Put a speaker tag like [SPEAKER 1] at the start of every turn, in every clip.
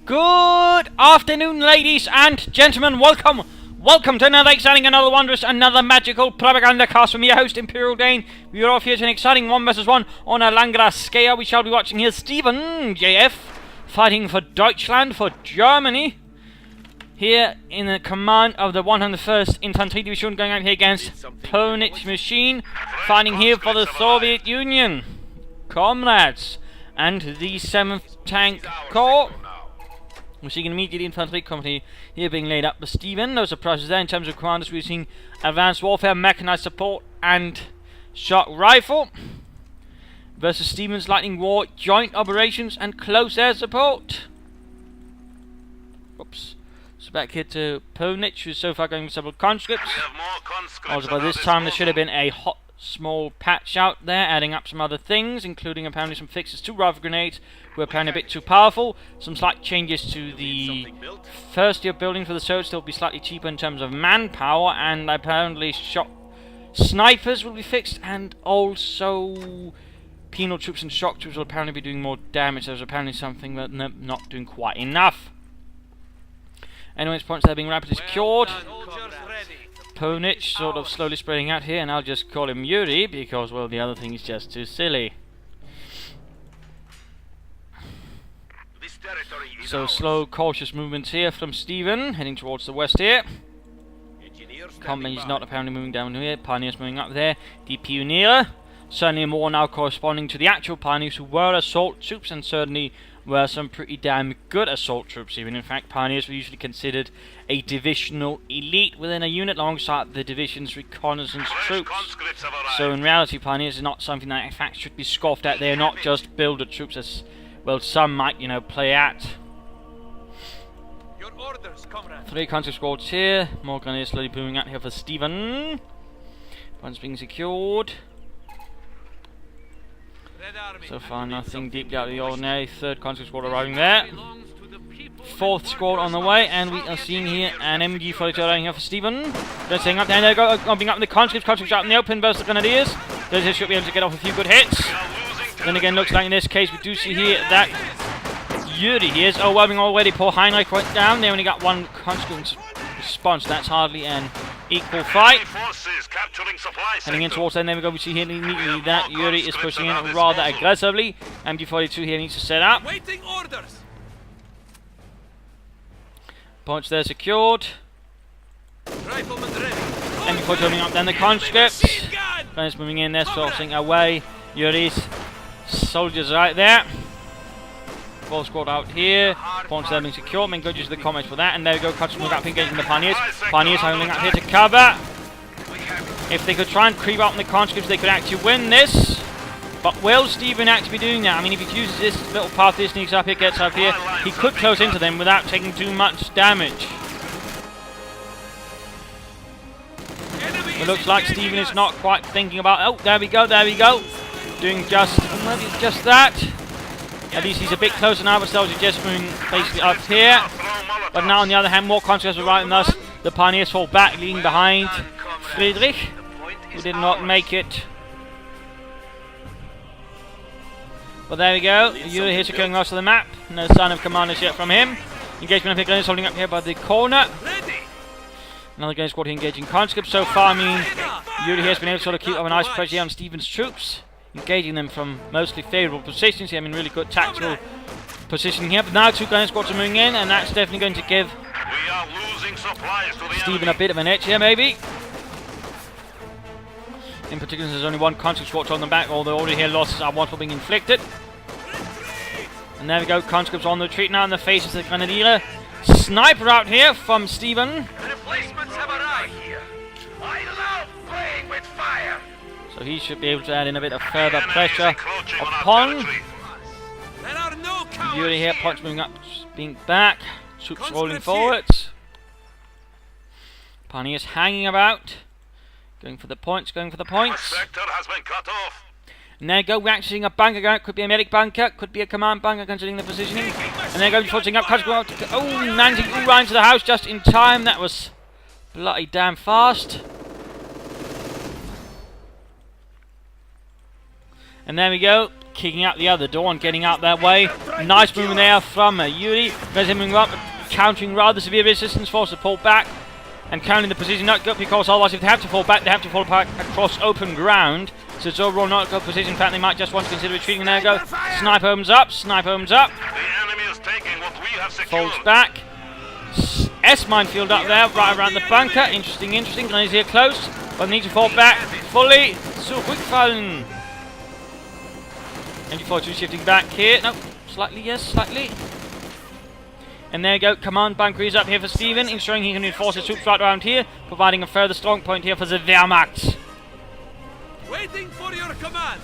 [SPEAKER 1] Good afternoon, ladies and gentlemen. Welcome to another exciting, another wondrous, another magical Propagandacast from your host, Imperial Dane. We are off here to an exciting 1 vs 1 on a Langara scale. We shall be watching here Stephenn, JF, fighting for Deutschland, for Germany. Here in the command of the 101st Infantry Division, going out here against pwnagemachine, fighting here for the Soviet Union. Comrades, and the 7th Tank Corps. We're seeing an immediate infantry company here being laid up. But Stephenn, no surprises there in terms of commanders. We're seeing advanced warfare, mechanized support, and shock rifle. Versus Stephenn's lightning war, joint operations, and close air support. Oops. So back here to pwnage, who's so far going with several conscripts. Also by this time there should have been a hot small patch out there, adding up some other things, including apparently some fixes to rifle grenades, who are apparently a bit too powerful. Some slight changes to the first year building for the Soviets. They'll be slightly cheaper in terms of manpower, and apparently shot snipers will be fixed, and also penal troops and shock troops will apparently be doing more damage. There's apparently something that they're not doing quite enough. Anyways, points are being rapidly secured. pwnage sort of slowly spreading out here, and I'll just call him Yuri because, well, the other thing is just too silly. So slow, cautious movements here from Stephenn, heading towards the west here. Company's not apparently moving down here. Pioneers moving up there. The pioneer, certainly more now corresponding to the actual pioneers who were assault troops, and certainly were some pretty damn good assault troops even. In fact, pioneers were usually considered a divisional elite within a unit alongside the division's reconnaissance troops. So in reality, pioneers are not something that in fact should be scoffed at. They are not just builder troops as, well, some might, you know, play at.
[SPEAKER 2] Your orders, comrade.
[SPEAKER 1] 3 country squads here. More grenadiers slowly moving out here for Stephenn. One's being secured. So far, nothing deeply out of the ordinary. 3rd country squad arriving there. 4th squad on the way, and we are seeing here an MG-42 arriving here for Stephenn. They're staying up there, and they're going up in the conscripts. Conscripts out in the open versus the grenadiers. They should be able to get off a few good hits. Then again, looks like in this case we do see here that Yuri here is overwhelming already. Poor Heinrich went down. They only got 1 conscript response. That's hardly an equal fight. Heading in towards them, there we go. We see here immediately that Yuri is pushing in rather aggressively. MG-42 here needs to set up.
[SPEAKER 2] Waiting orders.
[SPEAKER 1] Points there secured.
[SPEAKER 2] Riflemen ready.
[SPEAKER 1] MG-42 coming up, then the conscripts. Guys moving in there, forcing away Yuri's soldiers right there. 4th squad out here. Points there being secured. Main good use of the comments for that. And there we go. Conscripts moving up, engaging the pioneers. Pioneers holding up here to cover. If they could try and creep up on the conscripts, they could actually win this. But will Stephenn actually be doing that? I mean, if he uses this little path, this sneaks up here, gets up here, he could close into them without taking too much damage. It looks like Stephenn is not quite thinking about. Oh, there we go, doing just that. At least he's a bit closer now, but soldiers just moving basically up here. But now on the other hand, more conscripts are right, and thus the pioneers fall back, leaving behind Friedrich, who did not make it. But there we go. Yuri here securing most of the map. No sign of commanders yet from him. Engagement of Higgins holding up here by the corner. Another game squad here engaging conscripts. So far, I mean, Yuri here has been able to sort of keep up a nice pressure on Stephenn's troops, engaging them from mostly favourable positions here. I mean, really good tactical positioning here. But now 2 gun squads are moving in, and that's definitely going to give Stephenn a bit of an edge here, maybe. In particular, there's only 1 conscript squad on the back, although already here losses are once being inflicted. And there we go, conscripts on the retreat now in the faces of the grenadier. Sniper out here from Stephenn.
[SPEAKER 2] Replacements have arrived here. I love playing with fire.
[SPEAKER 1] So he should be able to add in a bit of further pressure upon Yuri here. Points moving up, being back. Troops rolling forwards. Pioneers hanging about. Going for the points. And there you go, we're actually seeing a bunker going. Could be a medic bunker, could be a command bunker considering the positioning. And there you go, forcing up. Oh, managing to run into the house just in time. That was bloody damn fast. And there we go. kicking out the other door and getting out that way. Nice movement there from Yuri. There's him moving up, countering rather severe resistance, forced to pull back and counting the position not good, because otherwise if they have to fall back, they have to fall back across open ground. So it's overall not a good position. In fact, they might just want to consider retreating. And there we go. Sniper opens up. Sniper opens up.
[SPEAKER 2] The enemy is taking what we have secured.
[SPEAKER 1] Folds back. S-minefield up there, right around the bunker. Interesting. Grenades here close. But need to fall back fully. Zurückfallen. MG42 shifting back here. No, slightly, yes, slightly. And there you go. Command bunker is up here for Stephenn, ensuring he can reinforce his troops right around here, providing a further strong point here for the Wehrmacht.
[SPEAKER 3] Waiting for your command.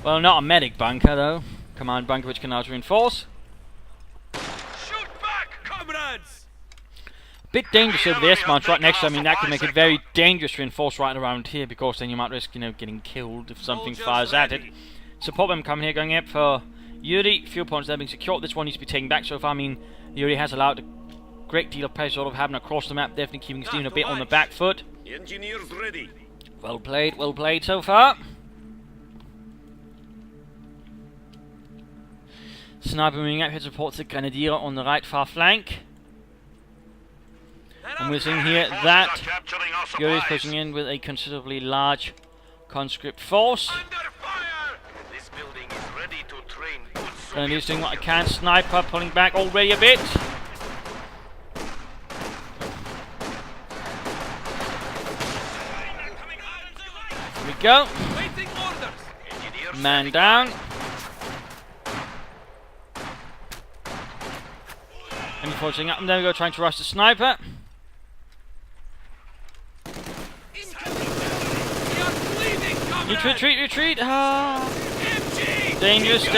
[SPEAKER 1] Well, not a medic bunker though. Command bunker which can now reinforce.
[SPEAKER 3] Shoot back, comrades.
[SPEAKER 1] Bit dangerous over the S-mines right next to him. I mean, that could make it very dangerous to reinforce right around here, because then you might risk, you know, getting killed if something fires at it. Support them coming here, going up for Yuri. Fuel points there being secured. This one needs to be taken back so far. I mean, Yuri has allowed a great deal of pressure sort of having across the map, definitely keeping Stephenn a bit on the back foot.
[SPEAKER 2] Engineers ready.
[SPEAKER 1] Well played so far. Sniper moving up here to support the Grenadier on the right far flank. And we're seeing here that Yuri is pushing in with a considerably large conscript force.
[SPEAKER 2] Under fire! This building is ready to train good
[SPEAKER 1] Grenadier's doing what I can. Sniper pulling back already a bit. Here we go.
[SPEAKER 3] Waiting orders.
[SPEAKER 1] Man down. And forcing up, and there we go, trying to rush the sniper. Retreat! Ah. Dangerous,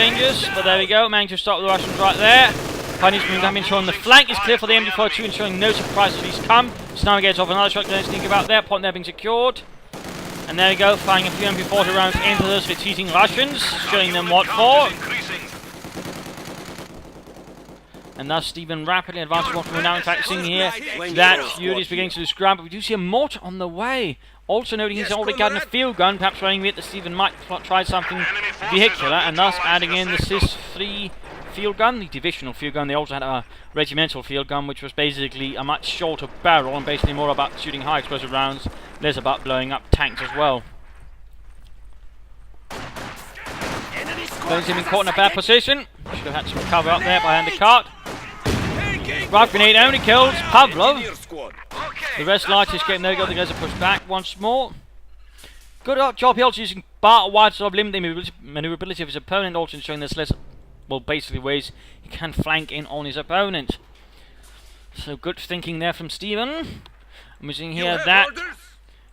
[SPEAKER 1] but there we go, managed to stop the Russians right there. Pioneers moving down, ensuring the flank is clear for the MG42, ensuring no surprises as these come. Sniper gets off another shot, going to sneak about there, point there being secured. And there we go, firing a few MP40 rounds into those fatiguing Russians, showing them what for. And thus Stephenn rapidly advances one from now. In fact, seeing here that Yuri is beginning to lose ground, but we do see a mortar on the way. Also noting he's already gotten a field gun, perhaps running with that Stephenn might try something vehicular, and thus adding in the CIS-3 field gun, the divisional field gun. They also had a regimental field gun, which was basically a much shorter barrel and basically more about shooting high explosive rounds, less about blowing up tanks as well. He's been caught in a bad position. Should have had some cover up there behind the cart. Rifle grenade only kills Pavlov. The rest largely escaping. There we go. The guys are pushed back once more. Good job. He also using bar wide sort of limit the maneuverability of his opponent, also ensuring there's less, well, basically ways he can flank in on his opponent. So good thinking there from Stephenn. And we're seeing here that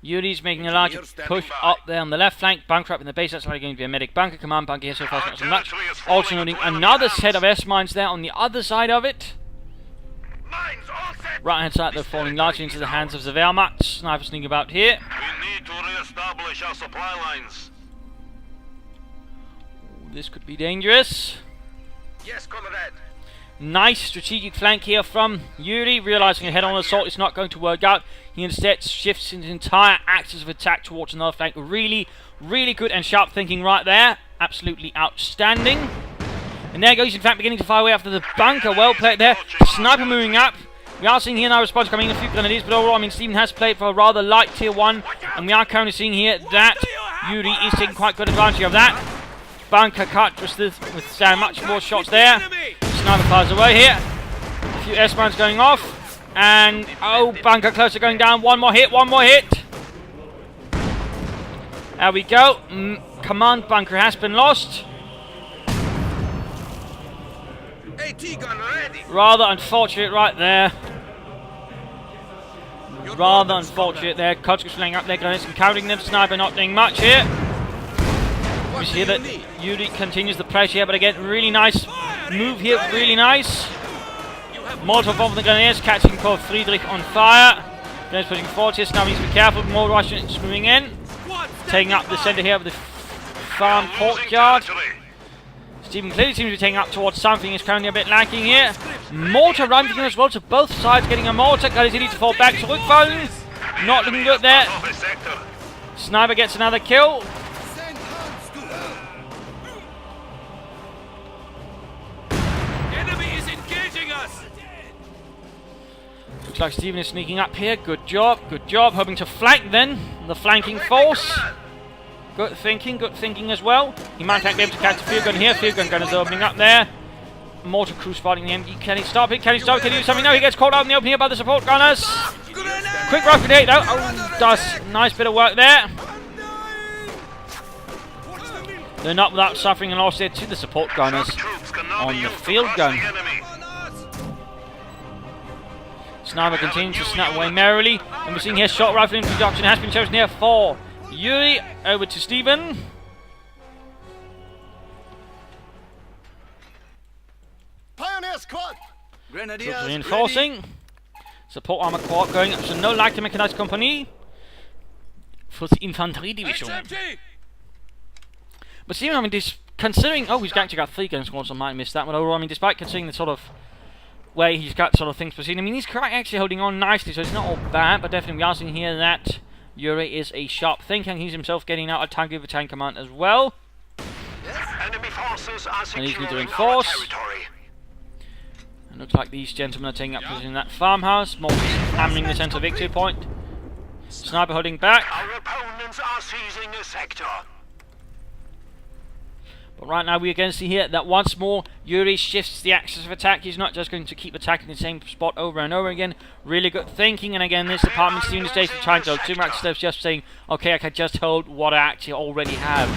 [SPEAKER 1] Yuri's making a larger push up there on the left flank. Bunker up in the base. That's likely going to be a medic bunker. Command bunker here so far, not so much. Also noting another set of S-mines there on the other side of it. Right hand side, they're falling largely into the hands of the Wehrmacht. Sniper sneaking about here.
[SPEAKER 2] We need to re-establish our supply lines.
[SPEAKER 1] Ooh, this could be dangerous.
[SPEAKER 2] Yes, comrade.
[SPEAKER 1] Nice strategic flank here from Yuri. Realizing a head-on assault is not going to work out, he instead shifts his entire axis of attack towards another flank. Really good and sharp thinking right there. Absolutely outstanding. And there goes, in fact, beginning to fire away after the bunker. Well played there. Sniper moving up. We are seeing here now response coming in a few grenadiers, but overall, I mean, Stephenn has played for a rather light tier 1, and we are currently seeing here that Yuri is taking quite good advantage of that. Bunker cut just with much more shots there. Sniper fires away here. A few S-mines going off, and oh, bunker closer going down. One more hit. There we go. Command bunker has been lost.
[SPEAKER 2] AT gun ready.
[SPEAKER 1] Rather unfortunate right there. Rather unfortunate there. Kotzkus laying up there, guys, and counting them. Sniper not doing much here. We see that Yuri continues the pressure here, but again, really nice move here, really nice. Molotov over the Grenadiers, catching poor Friedrich on fire. Grenadiers pushing forward here, now needs to be careful. More Russians moving in. Taking up the centre here of the farm courtyard. Stephenn clearly seems to be taking up towards something. He's currently a bit lacking here. Mortar running as well, so both sides getting a mortar. Guys, he needs to fall back. Zurückfallen. Not looking good there. Sniper gets another kill.
[SPEAKER 3] Enemy is engaging us.
[SPEAKER 1] Looks like Stephenn is sneaking up here. Good job, good job. Hoping to flank then. The flanking force. Good thinking as well. He might not be able to catch the field gun here. Field gun is opening up there. Mortar crew spotting the MG. Can he stop it? Can he stop it? Can he do something? No, he gets caught out in the open here by the support gunners. Quick rocket grenade though. Oh, does nice bit of work there. They're not without suffering and loss there to the support gunners on the field gun. Sniper continuing to snap away merrily. And we're seeing here short rifle introduction has been chosen here for Yuri. Over to Stephenn.
[SPEAKER 4] Pioneer squad!
[SPEAKER 3] Grenadiers
[SPEAKER 1] Reinforcing. Support armor corps going up. So no leichte mechanized company for the Infanteriedivision.
[SPEAKER 3] HMG.
[SPEAKER 1] But Stephenn, I mean, considering, oh, he's actually got 3 gun squads, I might have missed that one overall. I mean, despite considering the sort of way he's got sort of things proceeding, I mean, he's quite actually holding on nicely, so it's not all bad, but definitely we are seeing here that Yuri is a sharp thinker, and he's himself getting out a tank over tank command as well.
[SPEAKER 2] Enemy forces are
[SPEAKER 1] And he's
[SPEAKER 2] securing
[SPEAKER 1] doing
[SPEAKER 2] our
[SPEAKER 1] force.
[SPEAKER 2] territory.
[SPEAKER 1] It looks like these gentlemen are taking up position in that farmhouse, more hammering the centre victory point. Sniper holding back.
[SPEAKER 2] Our opponents are seizing a sector.
[SPEAKER 1] But right now we again see here that once more Yuri shifts the axis of attack. He's not just going to keep attacking the same spot over and over again. Really good thinking, and again this department Stephenn is basically trying to hold too much steps, just saying, okay, I can just hold what I actually already have.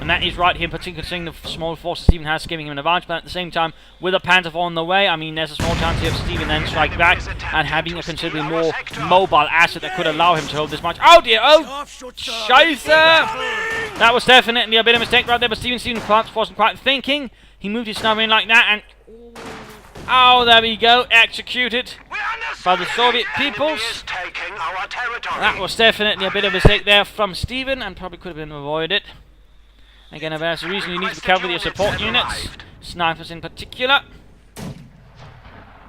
[SPEAKER 1] And that is right here, particularly considering the small forces Stephenn has, giving him an advantage, but at the same time, with a Panzer IV on the way, I mean, there's a small chance here of Stephenn then strike back and having a considerably more mobile asset that could allow him to hold this much. Oh dear, oh! Scheiße! That was definitely a bit of a mistake right there, but Stephenn wasn't quite thinking. He moved his sniper in like that, and oh, there we go, executed by the Soviet peoples. That was definitely a bit of a mistake there from Stephenn, and probably could have been avoided. Again, that's the reason you need to be careful with your support units, snipers in particular.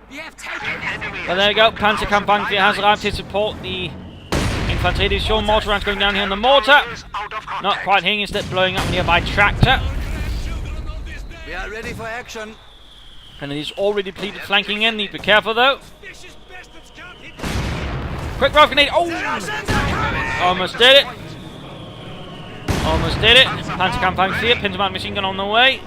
[SPEAKER 1] But there you go, Panzerkampfangriff has arrived to support the Infanteriedivision. Mortar rounds going down here on the mortar. Not quite hitting, instead blowing up a nearby tractor.
[SPEAKER 3] We are ready for action.
[SPEAKER 1] And it is already depleted flanking in, need to be careful though. Quick rocket grenade, oh! Almost did it. Almost did it. Panzerkampfangriff, Pinterman machine gun on the way.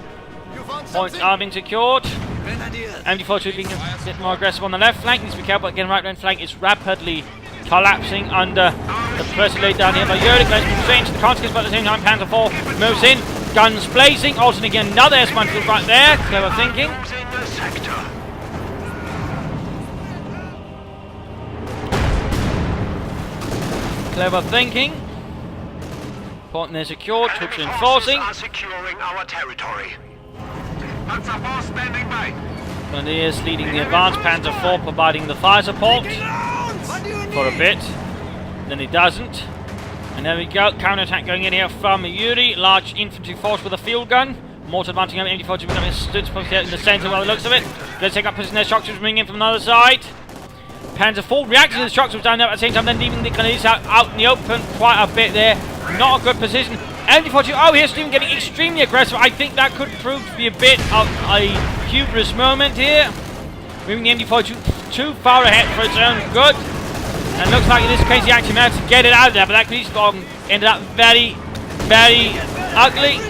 [SPEAKER 1] Points are being secured. MG42 being a bit more aggressive on the left flank. Needs to be careful. Again, right left flank is rapidly collapsing under the pressure laid down here by Yuri. Let's move straight into the consequence, but at the same time, Panzer IV moves in. Guns blazing. Also, again, another S-mine field right there. Clever thinking. Clever thinking. Point there secured, troops reinforcing.
[SPEAKER 2] Securing our territory. Panzer IV standing by.
[SPEAKER 1] Grenadiers leading the advance, Panzer IV providing the fire support for a bit. Then he doesn't. And there we go, counter-attack going in here from Yuri. Large infantry force with a field gun. Mortar advancing over, MG42 stood in the centre by the looks of it. Let's take up position there, shock troops moving in from the other side. Panzer IV reacting to the shock troops down there at the same time, then leaving the grenadiers out in the open quite a bit there. Not a good position. MG42, oh, here's Stephenn getting extremely aggressive. I think that could prove to be a bit of a hubris moment here. Moving the MG42 too far ahead for its own good. And looks like in this case he actually managed to get it out of there, but that police dog ended up very, very ugly.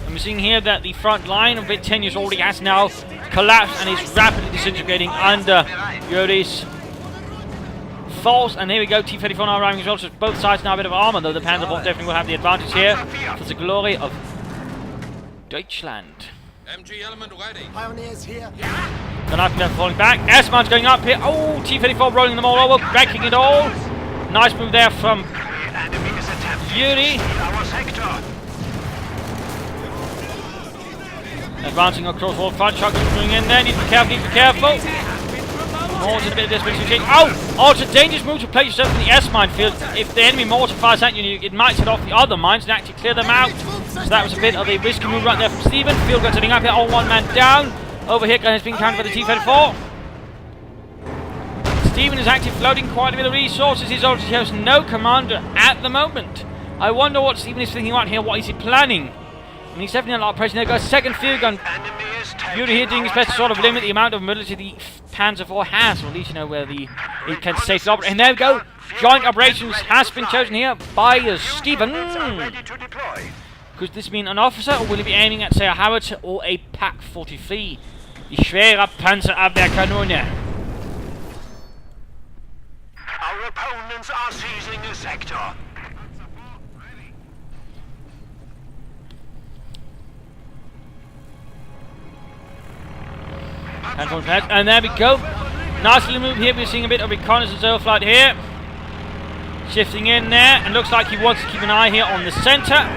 [SPEAKER 1] And we're seeing here that the front line of bit 10 years already has now collapsed and is rapidly disintegrating under Yuri's force. And here we go, T-34 now arriving as well, so both sides now a bit of armor, though the Panzer IV definitely will have the advantage here for the glory of Deutschland.
[SPEAKER 3] MG element ready.
[SPEAKER 4] Pioneers here.
[SPEAKER 1] The knife gun falling back. S-man's going up here. Oh, T-34 rolling them all over, wrecking it all. Nice move there from Yuri. Advancing across all front, shotguns moving in there. Need to be careful, need to be careful. Mortar a bit of desperation change. Oh! Oh, it's a dangerous move to place yourself in the S-mine field. If the enemy mortar fires at you, it might set off the other mines and actually clear them out. So that was a bit of a risky move right there from Stephenn. Field gun turning up here, all one man down. Over here, has been countered by the T-34. Stephenn is actually floating quite a bit of resources. He's obviously has no commander at the moment. I wonder what Stephenn is thinking about here. What is he planning? I mean, he's definitely a lot of pressure. There goes second field gun. Yuri here doing his best to sort of limit the amount of mobility the Panzer IV has, or at least you know where he can safely operate. And there we go. Joint operations has been chosen here by Stephenn. Could this mean an officer, or will he be aiming at, say, a howitzer or a Pak 43? Die schwere Panzerabwehrkanone.
[SPEAKER 2] Our opponents are seizing the sector.
[SPEAKER 1] And there we go. Nice little move here. We're seeing a bit of reconnaissance overflight here. Shifting in there. And looks like he wants to keep an eye here on the centre.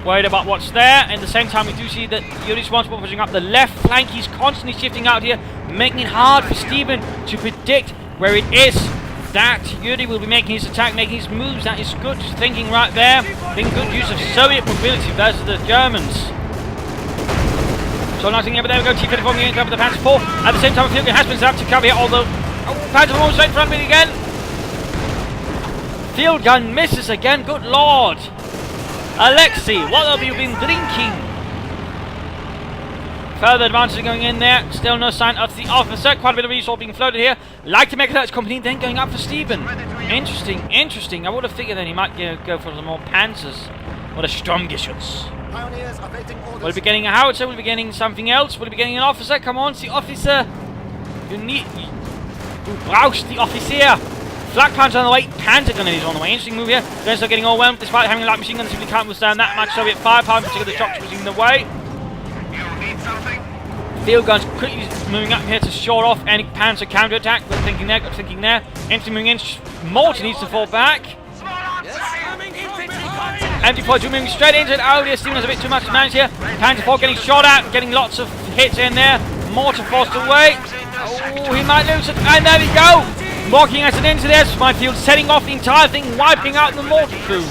[SPEAKER 1] Worried about what's there. At the same time, we do see that Yuri's responsible for pushing up the left flank. He's constantly shifting out here, making it hard for Stephenn to predict where it is that Yuri will be making his attack, making his moves. That is good thinking right there. Being good use of Soviet mobility versus the Germans. So nothing here, but there we go. T-54 getting into the Panzer IV. At the same time, field gun has been set up to cover here, although Panzer IV straight in front of me again. Field gun misses again. Good lord. Alexei, what have you been drinking? Further advances going in there. Still no sign of the officer. Quite a bit of resource being floated here. Like to make that company, then going up for Stephenn. Interesting. I would have figured that he might go for some more Panzers. Or the Sturmgeschütz.
[SPEAKER 4] Pioneers awaiting orders.
[SPEAKER 1] Will he be getting a howitzer? Will he be getting something else? Will he be getting an officer? Come on, the officer. Du brauchst die Offizier. Flak Panzer on the way. Panzer gun is on the way. Interesting move here. They're still getting overwhelmed despite having a light machine gun. They simply can't withstand that much Soviet firepower. In particular, the shock troopers in the way.
[SPEAKER 2] You need something?
[SPEAKER 1] Field guns quickly moving up here to shore off any Panzer counter-attack. Good thinking there, good thinking there. Empty moving in. Mortar needs to fall back. MT4 moving straight into it. Oh dear, Stephenn has a bit too much to manage here. Panzer IV getting shot at, getting lots of hits in there. Mortar forced away. Oh, he might lose it. And there we go. Walking as an into this. Minefield setting off the entire thing, wiping out the mortar crew.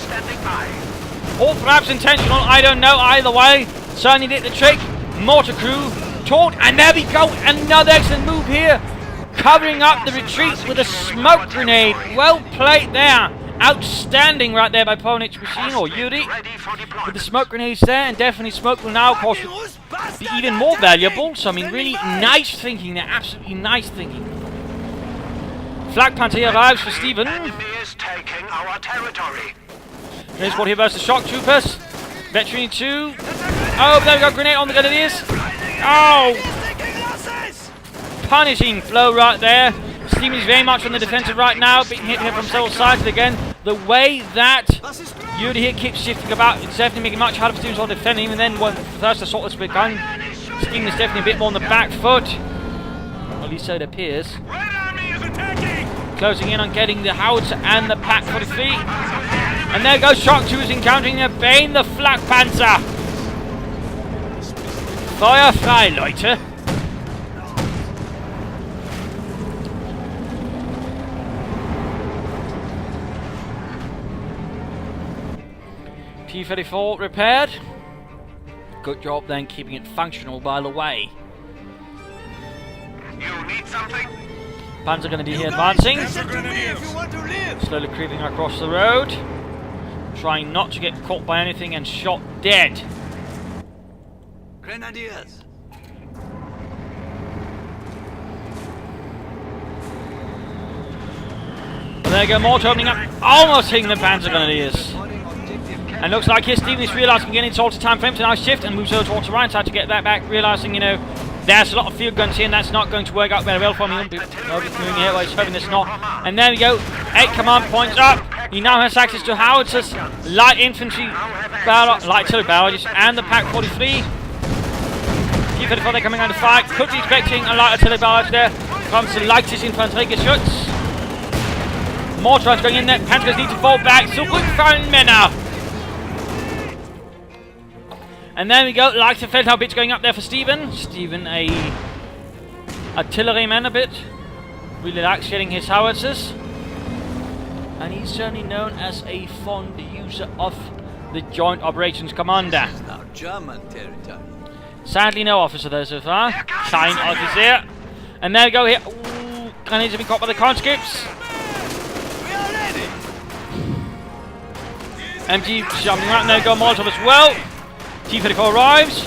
[SPEAKER 1] Or perhaps intentional, I don't know. Either way, certainly did the trick. Mortar crew taught, and there we go. Another excellent move here. Covering up the retreat with a smoke grenade. Well played there. Outstanding right there by pwnagemachine or Yuri. With the smoke grenades there, and definitely smoke will now, of course, be even more valuable. So, I mean, really nice thinking there. Absolutely nice thinking. Flak Panzer here arrives for Stephenn. Here's what here versus the shock troopers. Veteran 2. Oh, there we go. Grenade on the grenadiers. Oh! Punishing flow right there. Stephenn is very much on the defensive right now, being hit here from several sides again. The way that Yuri here keeps shifting about, it's definitely making it much harder for Stephenn to defend. Even then, when the first assault has begun, Stephenn is definitely a bit more on the back foot. Or at least so it appears. Closing in on getting the howitzer and the Pak 43. And there goes Shock 2 is encountering the Bane, the Flak Panzer. Feuer frei, Leute. T-34 repaired. Good job then keeping it functional by the way.
[SPEAKER 2] You need something?
[SPEAKER 1] Panzer Grenadier here advancing. Slowly creeping across the road. Trying not to get caught by anything and shot dead.
[SPEAKER 3] Grenadiers.
[SPEAKER 1] There you go, mortar opening up. Almost hitting the Panzer Grenadiers. And looks like here Stephenn is realising again it's altered time frame to now shift and moves over towards the right side to get that back, realising, you know, there's a lot of field guns here and that's not going to work out very well for me. He'll be moving here while he's hoping it's not. And there we go, 8 command points up. He now has access to howitzers, light infantry, light artillery barrages, and the Pak 43. T-34 they're coming under fire. Could be expecting a light artillery barrage there. Comes the lightest Infanteriegeschütz. Mortar going in there. Panzers need to fall back. Zurückfallen, Männer. And there we go, like the Feldhaubitz going up there for Stephenn. Stephenn, a artilleryman a bit. Really likes getting his howitzers. And he's certainly known as a fond user of the Joint Operations Commander.
[SPEAKER 3] This is now German territory.
[SPEAKER 1] Sadly no officer there so far. Kein Officer. And there we go here. Ooh, And he's been caught by the conscripts.
[SPEAKER 4] We are ready.
[SPEAKER 1] MG jumping around. There we go, Molotov as well. T-34 arrives.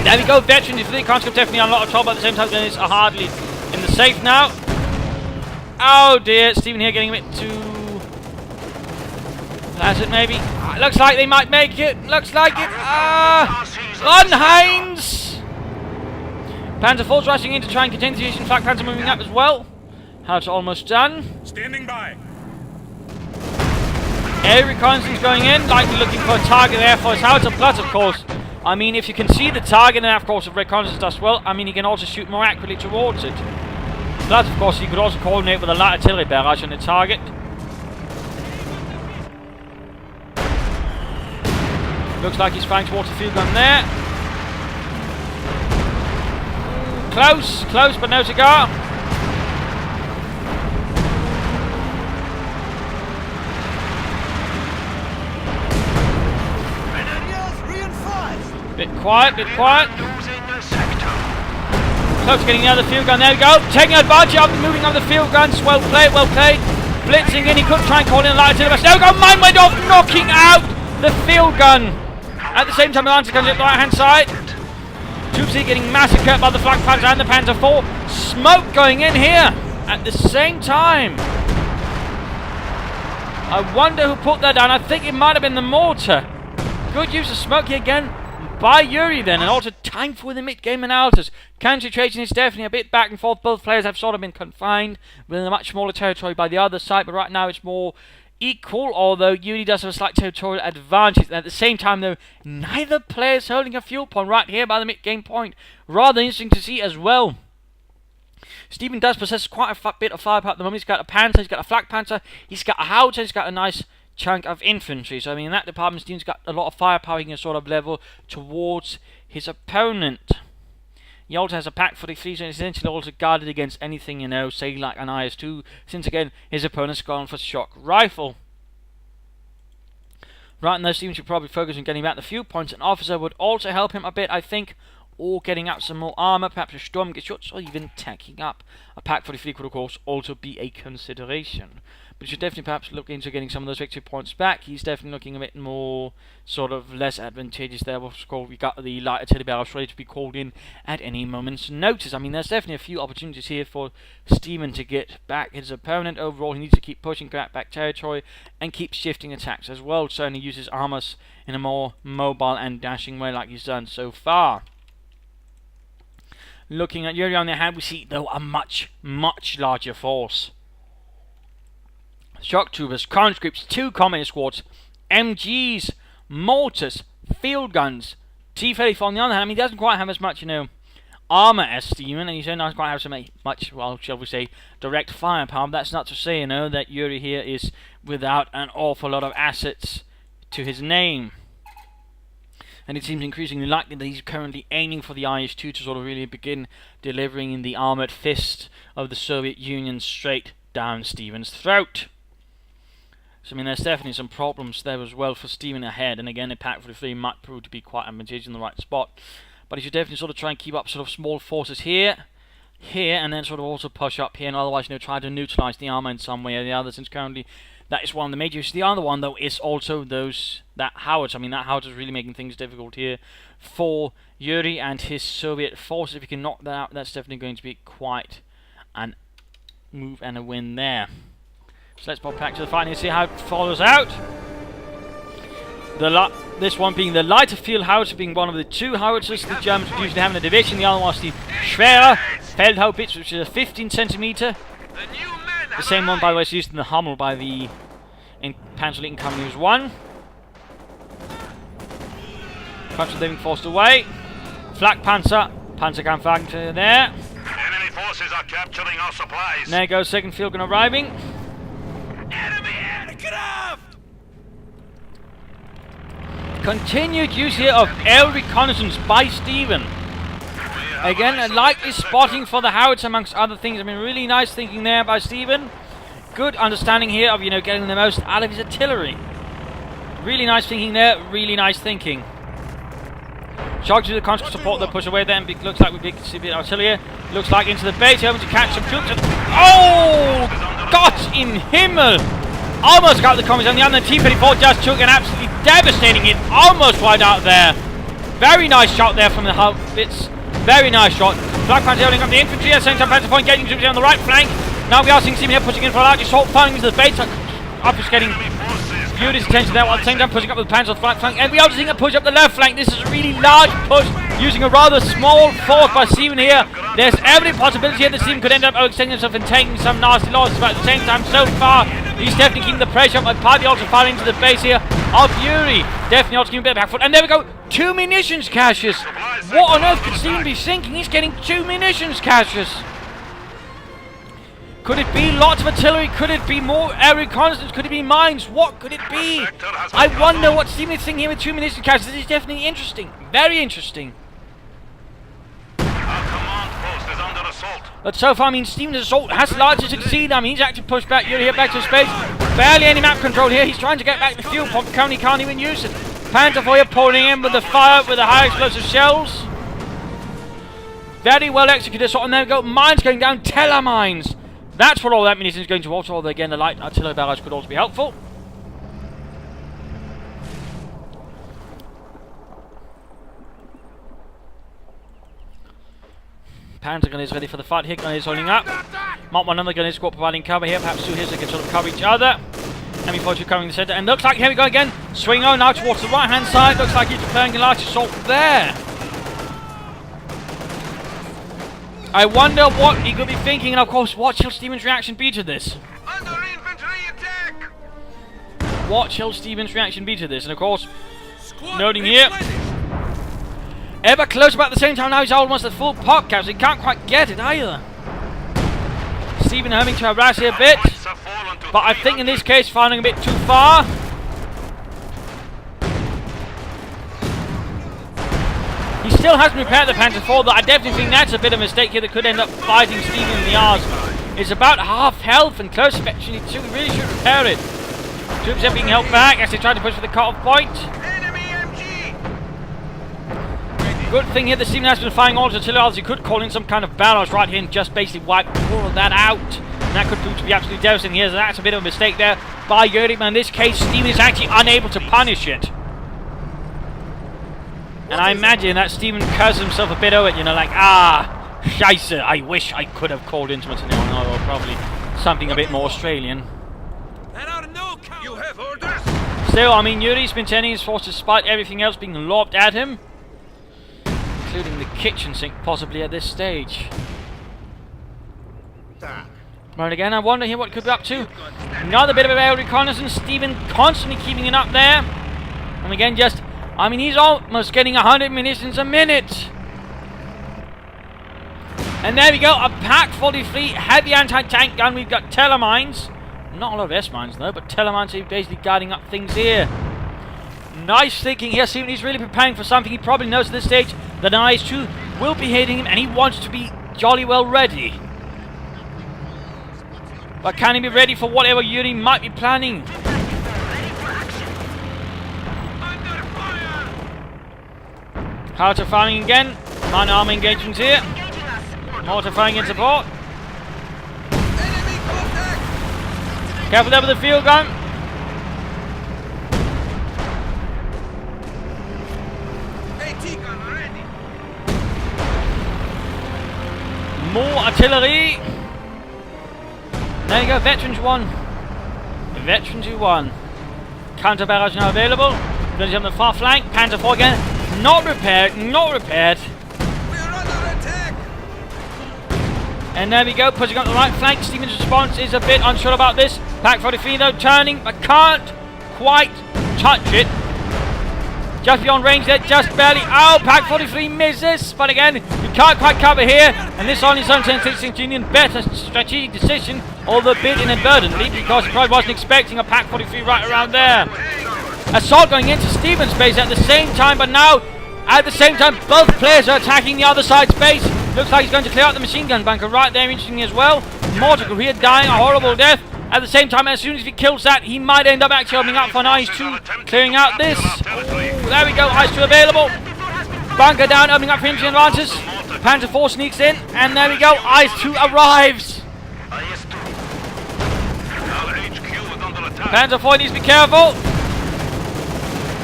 [SPEAKER 1] There we go, veteran defeat. Conscript definitely on a lot of trouble. At the same time, it's hardly in the safe now. Oh dear, Stephenn here getting a bit too... That's it, maybe. Looks like they might make it. Looks like it. Run, Heinz! Panzer IV's rushing in to try and contain the situation. Flak Panzer moving up as well. How's almost done?
[SPEAKER 2] Standing by.
[SPEAKER 1] Air reconnaissance going in, likely looking for a target there for his howitzer. Plus, of course, I mean, if you can see the target, and of course, if reconnaissance does well, I mean, you can also shoot more accurately towards it. Plus, of course, you could also coordinate with a light artillery barrage on the target. Looks like he's firing towards the field gun there. Close, close, but no cigar. Bit quiet, bit quiet. Close to getting the other field gun. There we go. Taking advantage of moving on the field guns. Well played, well played. Blitzing in. He could try and call in a light artillery. There we go. Mine went off, knocking out the field gun. At the same time, the Lancer comes up the right hand side. Troops here getting massacred by the Flak Panzer and the Panzer IV. Smoke going in here at the same time. I wonder who put that down. I think it might have been the mortar. Good use of smoke here again by Yuri then, and also time for the mid-game analysis. Concentration is definitely a bit back and forth. Both players have sort of been confined within a much smaller territory by the other side, but right now it's more equal, although Yuri does have a slight territorial advantage. At the same time, though, neither player is holding a fuel point right here by the mid-game point. Rather interesting to see as well. Stephenn does possess quite a bit of firepower at the moment. He's got a Panzer, he's got a Flak Panzer, he's got a Howitzer, he's got a nice chunk of infantry. So I mean, in that department, Stephen's got a lot of firepower he can sort of level towards his opponent. He also has a Pak 43, so essentially also guarded against anything, you know, say like an IS-2, since again his opponent's gone for shock rifle. Right now, Stephenn should probably focus on getting back the fuel points. An officer would also help him a bit, I think, or getting up some more armor, perhaps a Sturmgeschütz, or even tacking up a Pak 43 could of course also be a consideration. But you should definitely perhaps look into getting some of those victory points back. He's definitely looking a bit more, sort of less advantageous there. Of course, we got the light artillery barrage ready to be called in at any moment's notice. I mean, there's definitely a few opportunities here for Stephenn to get back his opponent. Overall, he needs to keep pushing back territory and keep shifting attacks as well. Certainly use his armors in a more mobile and dashing way like he's done so far. Looking at Yuri on the hand, we see, though, a much, much larger force. Shock troopers, conscripts, 2 communist squads, MGs, mortars, field guns, T-34 on the other hand. I mean, he doesn't quite have as much, you know, armor as Stephenn, and he doesn't quite have so much, well, shall we say, direct firepower. That's not to say, you know, that Yuri here is without an awful lot of assets to his name. And it seems increasingly likely that he's currently aiming for the IS-2 to sort of really begin delivering in the armoured fist of the Soviet Union straight down Stephenn's throat. So I mean, there's definitely some problems there as well for Stephenn ahead, and again, a Pak 43 might prove to be quite advantageous in the right spot. But he should definitely sort of try and keep up sort of small forces here, and then sort of also push up here, and otherwise, you know, try to neutralise the armour in some way or the other, since currently that is one of the major issues. The other one, though, is also that howitzer. I mean, that howitzer is really making things difficult here for Yuri and his Soviet forces. If you can knock that out, that's definitely going to be quite an move and a win there. So let's pop back to the fight and see how it follows out. This one being the lighter field howitzer, being one of the 2 howitzers the Germans would usually have in the division. The other one was the schwerer Feldhaubitz, which is a 15 centimeter. The same one, by the way, is used in the Hummel by the Panzerlegion Company 1. Panzer being forced away. Flak Panzer, Panzerkampfwagen there.
[SPEAKER 2] Enemy forces are capturing our supplies.
[SPEAKER 1] There goes second field gun arriving.
[SPEAKER 2] Enemy aircraft!
[SPEAKER 1] Continued use here of air reconnaissance by Stephenn. Again, a likely spotting for the howitzer amongst other things. I mean, really nice thinking there by Stephenn. Good understanding here of, you know, getting the most out of his artillery. Really nice thinking there, really nice thinking. Shock to the constant support that push away then. Looks like we see a bit of artillery. Looks like into the base, hoping to catch some troops. Oh! Gott im Himmel! Almost got the commies on the other. T-34 just took an absolutely devastating hit. Almost right out there. Very nice shot there from the Haubitz. Very nice shot. Black Panther holding up the infantry. At the same time, Panther Point getting troops on the right flank. Now we are seeing Stephenn here pushing in for a large assault, firing into the base. Obfuscating Fury's attention there, while at the same time pushing up the Panzer right flank. And we are seeing a push up the left flank. This is a really large push using a rather small force by Stephenn here. There's every possibility here that Stephenn could end up overextending himself and taking some nasty losses, but at the same time, so far, he's definitely keeping the pressure up. Partly also firing into the base here of Fury. Definitely also keeping a bit of back foot. And there we go, 2 munitions caches. What on earth could Stephenn be thinking? He's getting 2 munitions caches. Could it be lots of artillery? Could it be more air reconnaissance? Could it be mines? What could it be? I wonder what Stephenn is thinking here with 2 munitions caches. This is definitely interesting. Very interesting. But so far, I mean, Stephenn's assault has largely succeeded. I mean, he's actually pushed back Yuri here back to space. Barely any map control here. He's trying to get back the fuel pump. Currently can't even use it. Panther Foyer pouring in with the fire, with the high explosive shells. Very well executed assault. And there we go. Mines going down. Teller mines. That's what all that munition is going to. Also, although again, the light artillery barrage could also be helpful. Panzer gun is ready for the fight. Hit gun is holding up. Mark 1 another gun is squad providing cover here. Perhaps 2 here so they can sort of cover each other. ME42 covering the center. And looks like, here we go again. Swing on now towards the right hand side. Looks like he's preparing a large assault there. I wonder what he could be thinking. And of course, what shall Stephenn's reaction be to this?
[SPEAKER 2] Under infantry attack!
[SPEAKER 1] What shall Stephenn's reaction be to this? And of course, noting here, ever close, but at the same time now he's almost at full pop cap, so he can't quite get it either. Stephenn having to harass here a bit, but I think in this case firing a bit too far. He still hasn't repaired the Panzer IV, though I definitely think that's a bit of a mistake here that could end up fighting Stephenn in the arse. It's about half health and close especially too. We really should repair it. Troops are being held back as they try to push for the cut-off point. Good thing here that Stephenn has been firing all his artillery, as he could call in some kind of barrage right here and just basically wipe all of that out. And that could prove to be absolutely devastating here, so that's a bit of a mistake there by Yuri, but in this case Stephenn is actually unable to punish it. And I imagine that Stephenn curses himself a bit over it, you know, like, scheisse, I wish I could have called into it, or probably something a bit more Australian.
[SPEAKER 2] You have orders?
[SPEAKER 1] Still, I mean, Yuri's been turning his force despite everything else being lobbed at him. Including the kitchen sink, possibly at this stage. Right, again, I wonder here what it could be up to. Another bit of air reconnaissance. Stephenn constantly keeping it up there. And again, just, I mean, he's almost getting 100 munitions a minute. And there we go, a Pak 43 heavy anti-tank gun. We've got Telemines. Not a lot of S-mines though, but Telemines are basically guarding up things here. Nice thinking here. Stephenn is really preparing for something. He probably knows at this stage that an IS-2 will be hitting him and he wants to be jolly well ready. But can he be ready for whatever Yuri might be planning? Counter firing again. Minor armor engagements here. Mortar firing in support. Careful there with the field gun. More artillery. There you go, Veterans 1. Veterans who won. Counter barrage now available. Ready on the far flank. Panther 4 again. Not repaired, not repaired.
[SPEAKER 4] We are under attack.
[SPEAKER 1] And there we go, pushing up the right flank. Stephenn's response is a bit unsure about this. Pak 43 though turning, but can't quite touch it. Just beyond range there, just barely. Oh, Pak 43 misses, but again, you can't quite cover here. And this on its own turns Union better strategic decision, although a bit inadvertently, because he probably wasn't expecting a Pak 43 right around there. Assault going into Stephenn's base at the same time, but now, at the same time, both players are attacking the other side's base. Looks like he's going to clear out the machine gun bunker right there, interesting as well. Mortar here dying a horrible death. At the same time, as soon as he kills that, he might end up actually opening up for an IS-2, clearing out this. Ooh, there we go, IS-2 available. Bunker down, opening up for infantry advances. Panzer IV sneaks in, and there we go. IS-2 arrives.
[SPEAKER 2] IS-2. Our HQ is under attack.
[SPEAKER 1] Panzer IV needs to be careful.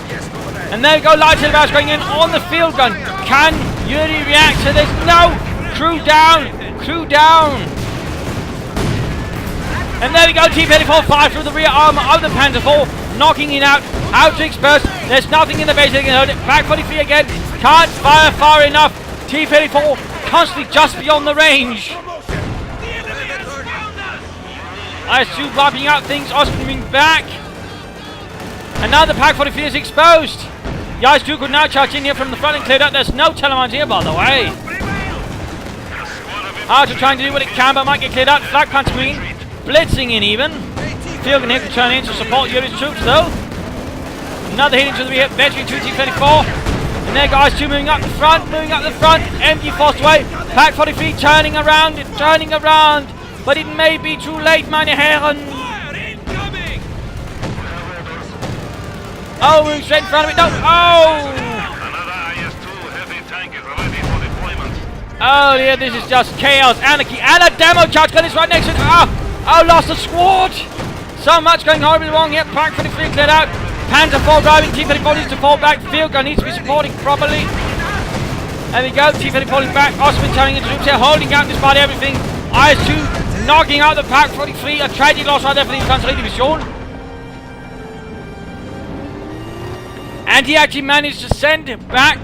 [SPEAKER 4] Yes, comrade.
[SPEAKER 1] And there we go, light artillery barrage going in on the field gun. Can Yuri react to this? No! Crew down! Crew down! And there we go, T-34 fire through the rear armour of the Panzer IV, knocking it out to express. There's nothing in the base that can hold it. Back 43 again, can't fire far enough. T-34 constantly just beyond the range. IS-2 wiping out things, Oscar moving back. And now the Pack 43 is exposed. The IS-2 could now charge in here from the front and clear out. There's no telemines here, by the way. Hard to try and do what it can, but might get cleared out. Flag Panther Marine blitzing in even. Field can here to turn in to support Yuri's troops, though. Another hit into the rear. Veteran 2 T-34. And there guys, 2 moving up the front, MG forced away. Pack 43 turning around. But it may be too late, meine Herren. Oh, moving straight in front of it. No. Oh!
[SPEAKER 2] Another IS-2 heavy tank is ready for deployment.
[SPEAKER 1] Oh, yeah, this is just chaos, anarchy, and a demo charge gun is right next to it. Oh, lost a squad. So much going horribly wrong here. Pack 43 cleared out. Panzer IV driving. T-34 needs to fall back. Field gun needs to be supporting properly. There we go. T-34 falling back. Osman turning into troops here, holding out despite everything. IS-2 knocking out the Pack 43. A tragic loss right there for the Infanterie Division. And he actually managed to send back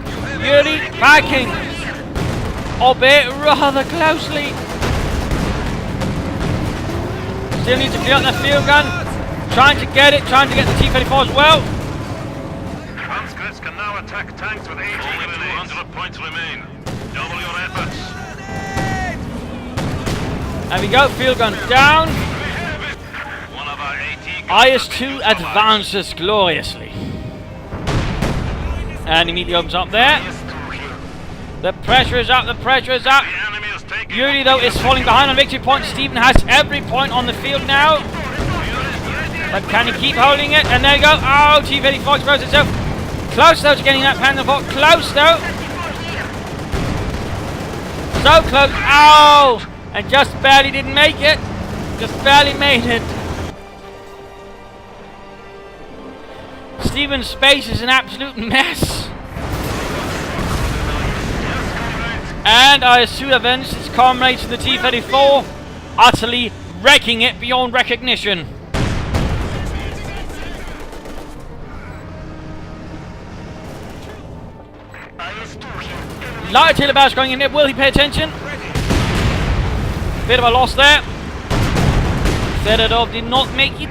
[SPEAKER 1] Yuri backing, albeit rather closely. Still needs to clear out that field gun. Trying to get the T-34 as well.
[SPEAKER 2] Conscripts can now attack tanks with 200 points remain. Double your efforts.
[SPEAKER 1] There we go, field gun down.
[SPEAKER 2] One of our AT
[SPEAKER 1] IS-2 advances gloriously. And immediately opens up there. The pressure is up,
[SPEAKER 2] The enemy is taking
[SPEAKER 1] Yuri, though, is falling behind on victory point. Stephenn has every point on the field now. But can he keep holding it? And there you go. Oh, T-34 exposed itself. Close, though, to getting that Panzer IV. Close, though. So close. Oh! And just barely didn't make it. Just barely made it. Stephenn's space is an absolute mess. And IS-2 avenged its comrades to the T-34, utterly wrecking it beyond recognition. Light artillery barrage going in there. Will he pay attention? Bit of a loss there. Fedorov did not make it.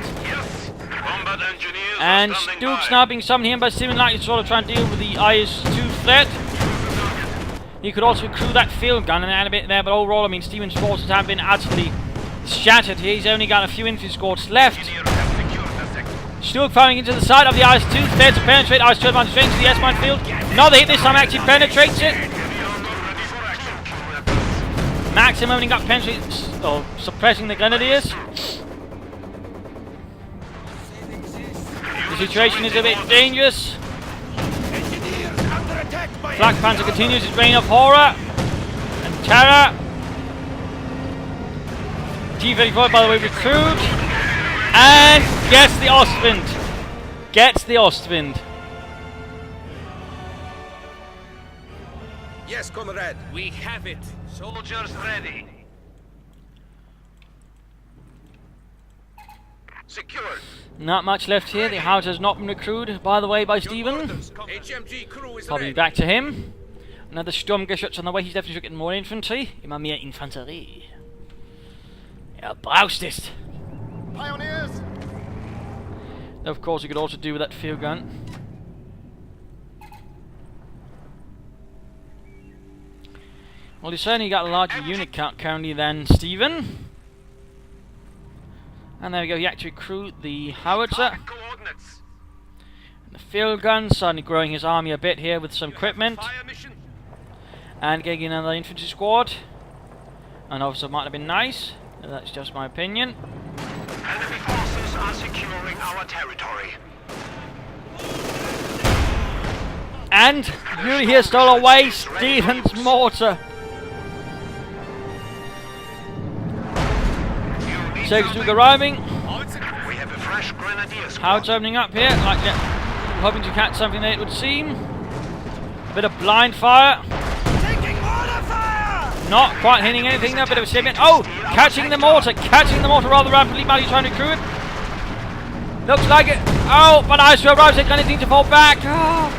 [SPEAKER 2] combat engineers
[SPEAKER 1] And
[SPEAKER 2] are standing
[SPEAKER 1] Stuke's
[SPEAKER 2] by.
[SPEAKER 1] now being summoned here by Stephenn, likely to sort of try and deal with the IS-2 threat. He could also crew that field gun and add a bit there, but overall, I mean, Stephenn's forces have been utterly shattered here. He's only got a few infantry squads left. Stuke firing into the side of the IS-2, there to penetrate. IS-2 advantage straight into the S-mine field. Another hit this time actually penetrates it. Maxim opening up penetrates, or suppressing the grenadiers. The situation is a bit dangerous. Flak Panzer continues its reign of horror and terror. T-34, by the way, recruit. And gets the Ostwind. Gets the Ostwind.
[SPEAKER 4] Yes, comrade.
[SPEAKER 2] We have it. Soldiers ready. Secured.
[SPEAKER 1] Not much left here. The house has not been recruited, by the way, by Stephenn.
[SPEAKER 4] HMG crew is
[SPEAKER 1] Probably
[SPEAKER 4] ready.
[SPEAKER 1] back to him. Another Sturmgeschütz on the way. He's definitely getting more infantry. Immer mehr Infanterie. Brauchst es.
[SPEAKER 4] Pioneers.
[SPEAKER 1] Of course, you could also do with that field gun. Well, he's certainly got a larger unit count currently than Stephenn. And there we go, he actually recruited the howitzer.
[SPEAKER 2] Coordinates.
[SPEAKER 1] And the field gun, suddenly growing his army a bit here with some equipment.
[SPEAKER 2] Fire mission.
[SPEAKER 1] And getting another infantry squad. And officer might have been nice. That's just my opinion.
[SPEAKER 2] Enemy forces are securing our territory.
[SPEAKER 1] And Yuri here stole away Stephenn's mortar. Second Stug arriving.
[SPEAKER 2] We have a fresh grenadier squad.
[SPEAKER 1] How it's opening up here, like hoping to catch something there, it would seem. A bit of blind fire.
[SPEAKER 4] Taking mortar fire!
[SPEAKER 1] Not quite hitting anything there, but it was saving. Oh, catching the mortar rather rapidly. While he's trying to recruit it. Looks like it. Oh, but ISO arrives. They're going to need to fall back. Oh.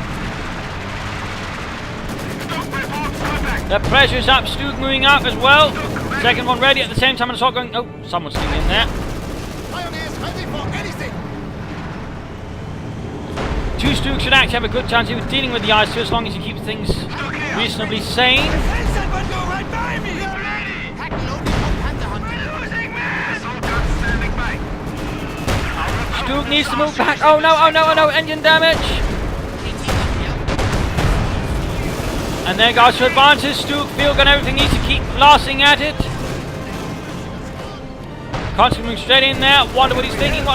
[SPEAKER 1] The pressure's up. Stug moving up as well. Second one ready at the same time. An assault going. Oh, someone's still in there.
[SPEAKER 4] Pioneers ready for anything!
[SPEAKER 1] Two Stugs should actually have a good chance of dealing with the ISO as long as he keeps things reasonably sane.
[SPEAKER 4] Vincent will go right by me!
[SPEAKER 1] Stug needs to move back. Oh no, oh no, oh no, engine damage. And there goes to advances. Stug, field gun, everything needs to keep blasting at it. Constantly moving straight in there. Wonder what he's thinking,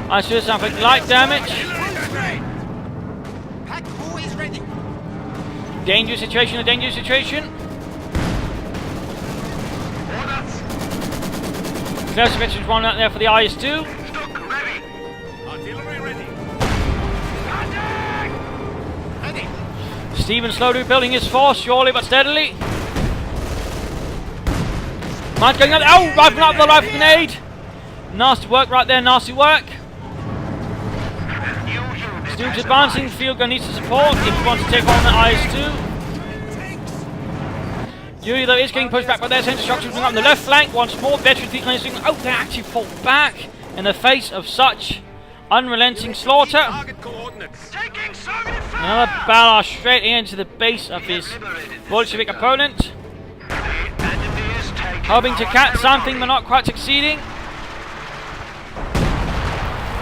[SPEAKER 1] I see something light damage.
[SPEAKER 4] Pack who is ready?
[SPEAKER 1] Dangerous situation, a dangerous situation. Close mentions one out there for the IS-2.
[SPEAKER 4] Artillery ready. Ready.
[SPEAKER 1] Stephenn slowly rebuilding his force, surely but steadily. Man's going up. Oh, rifling up the rifle grenade. Nasty work right there, nasty work. Stug's advancing, field gun needs to support if he wants to take on the IS-2. Yuri though is getting pushed back by their centre shock troops on the left flank once more. Veteran field gun is doing. Oh, they actually fall back in the face of such unrelenting slaughter.
[SPEAKER 4] Target coordinates. Taking Soviet fire!
[SPEAKER 1] Another barrage straight into the base of his Bolshevik opponent. Hoping to catch something but not quite succeeding.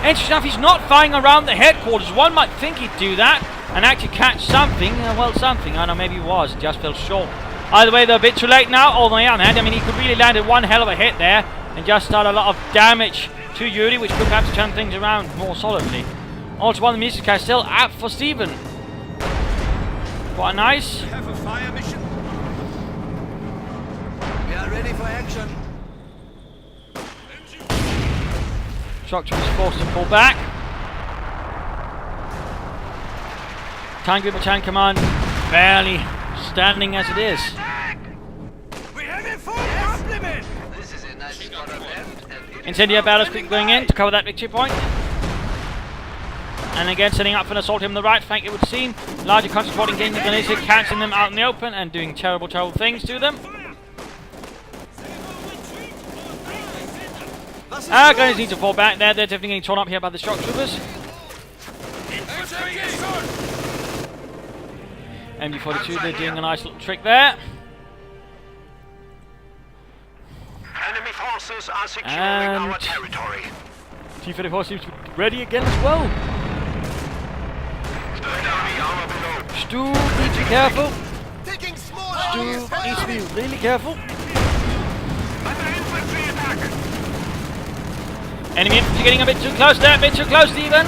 [SPEAKER 1] Interesting enough, he's not firing around the headquarters. One might think he'd do that and actually catch something. Well, something. I know, maybe he was. It just fell short. Either way, they're a bit too late now. On the other hand, I mean, he could really landed one hell of a hit there and just start a lot of damage to Yuri, which could perhaps turn things around more solidly. Also, one of the music guys still up for Stephenn. Quite nice.
[SPEAKER 4] We have a fire mission.
[SPEAKER 3] We are ready for action.
[SPEAKER 1] Structure was forced to pull back. Tango Battalion Command barely standing as it is.
[SPEAKER 4] We have a full complement.
[SPEAKER 3] This is a nice spot of left.
[SPEAKER 1] Incendiary barrels quickly going in to cover that victory point. And again setting up for an assault on the right flank, it would seem. Larger concentrating getting the grenades, catching them out in the open and doing terrible, terrible things to them. Grenades need to fall back there. They're definitely getting torn up here by the shock troopers. MG42, they're doing a nice little trick there.
[SPEAKER 2] Enemy forces are securing
[SPEAKER 1] And
[SPEAKER 2] our territory.
[SPEAKER 1] T-34 seems to be ready again as well. Stu needs to be careful.
[SPEAKER 4] Taking small
[SPEAKER 1] Stu needs to be really careful. Enemy infantry getting a bit too close there, a bit too close, Stephenn.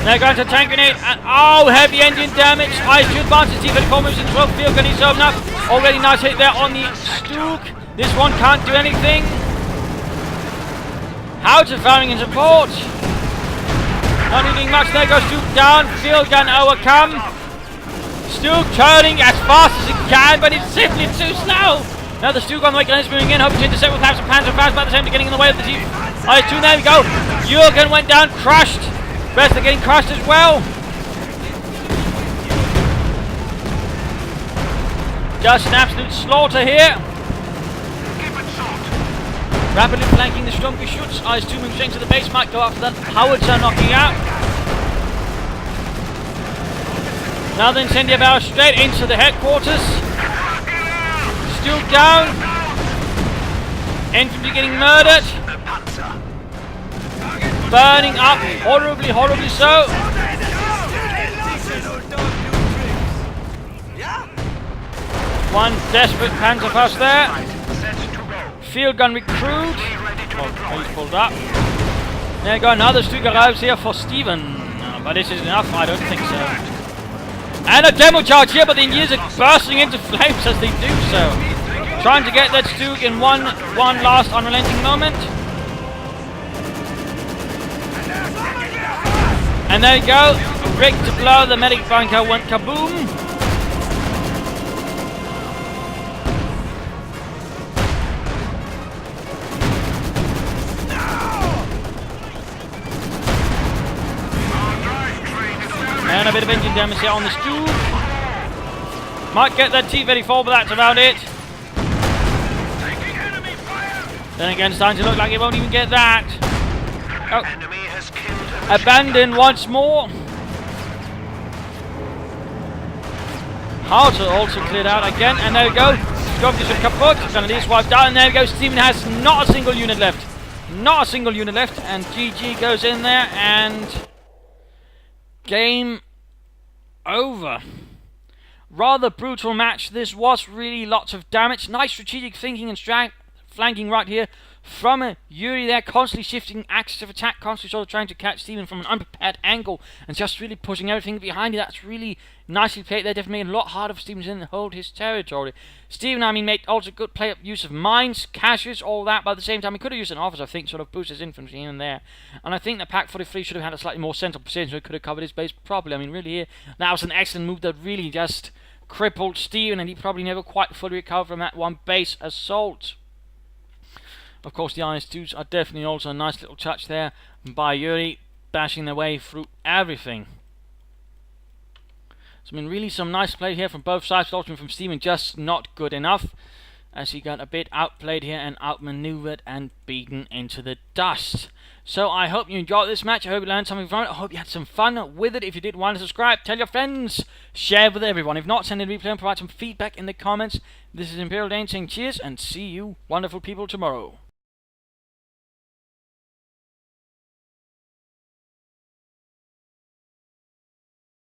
[SPEAKER 1] They're going to tank grenade, and oh, heavy engine damage. IS-2 advances, T-34 moves into 12 field gun, he's open up. Already nice hit there on the Stug. This one can't do anything. Howitzer firing in support. Not doing much, there goes Stug down, field gun overcome. Stug turning as fast as it can, but it's simply too slow. Now the Stug on the way, gun is moving in, hoping to intercept with perhaps some Panzer fires, but at the same time getting in the way of the team. IS-2, there we go. Jürgen went down, crushed. Rest are getting crushed as well. Just an absolute slaughter here. Rapidly flanking the stronger shoots. IS-2 moves straight to the base, might go after that. Howitzer knocking out. Now the incendiary barrel straight into the headquarters. Still down. Infantry getting murdered. Burning up horribly, horribly so. One desperate Panzerfaust there. Field gun recruit. Oh, he's pulled up. There you go, another Stug arrives here for Stephenn. But this is enough? I don't think so. And a demo charge here, but the engineers are bursting into flames as they do so. Trying to get that Stug in one last unrelenting moment. And there you go. Rig to blow. The medic bunker went kaboom. And a bit of engine damage here on the Stug. Might get that T-34, but that's about it. Then again, it's starting to look like it won't even get that. Oh. Abandoned once more. Harter also cleared out again, and there we go. Scopes are kaput. None of these wiped out, and there we go. Stephenn has not a single unit left. Not a single unit left, and GG goes in there, and game over. Rather brutal match. This was really lots of damage. Nice strategic thinking and flanking right here from Yuri there, constantly shifting axis of attack, constantly sort of trying to catch Stephenn from an unprepared angle and just really pushing everything behind you. That's really nicely played there. Definitely made it a lot harder for Stephenn to hold his territory. Stephenn, I mean, made also good play of use of mines, caches, all that, but at the same time he could have used an officer, I think, sort of boost his infantry in and there. And I think the Pack 43 should have had a slightly more central position so he could have covered his base properly. I mean, really here, that was an excellent move that really just crippled Stephenn, and he probably never quite fully recovered from that one base assault. Of course, the IS-2s are definitely also a nice little touch there by Yuri, bashing their way through everything. So, I mean, really some nice play here from both sides, but ultimately from Stephenn, just not good enough, as he got a bit outplayed here and outmaneuvered and beaten into the dust. So, I hope you enjoyed this match. I hope you learned something from it. I hope you had some fun with it. If you did, want to subscribe, tell your friends, share with everyone. If not, send in a replay and provide some feedback in the comments. This is Imperial Dane saying cheers and see you wonderful people tomorrow.